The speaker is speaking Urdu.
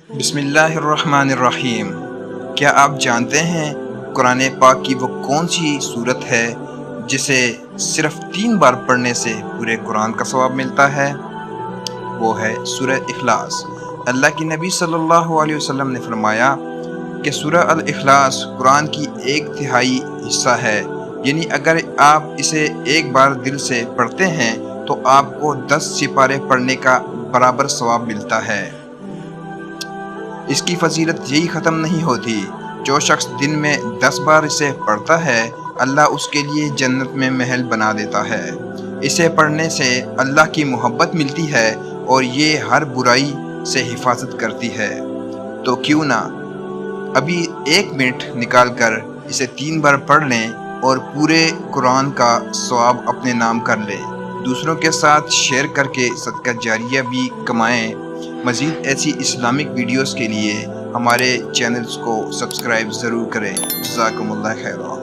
بسم اللہ الرحمن الرحیم۔ کیا آپ جانتے ہیں قرآن پاک کی وہ کون سی صورت ہے جسے صرف 3 بار پڑھنے سے پورے قرآن کا ثواب ملتا ہے؟ وہ ہے سورہ اخلاص۔ اللہ کی نبی صلی اللہ علیہ وسلم نے فرمایا کہ سورہ الاخلاص قرآن کی 1/3 حصہ ہے، یعنی اگر آپ اسے ایک بار دل سے پڑھتے ہیں تو آپ کو 10 سپارے پڑھنے کا برابر ثواب ملتا ہے۔ اس کی فضیلت یہی ختم نہیں ہوتی۔ جو شخص دن میں 10 بار اسے پڑھتا ہے، اللہ اس کے لیے جنت میں محل بنا دیتا ہے۔ اسے پڑھنے سے اللہ کی محبت ملتی ہے اور یہ ہر برائی سے حفاظت کرتی ہے۔ تو کیوں نہ ابھی 1 منٹ نکال کر اسے 3 بار پڑھ لیں اور پورے قرآن کا ثواب اپنے نام کر لیں۔ دوسروں کے ساتھ شیئر کر کے صدقہ جاریہ بھی کمائیں۔ مزید ایسی اسلامک ویڈیوز کے لیے ہمارے چینلز کو سبسکرائب ضرور کریں۔ جزاکم اللہ خیرہ۔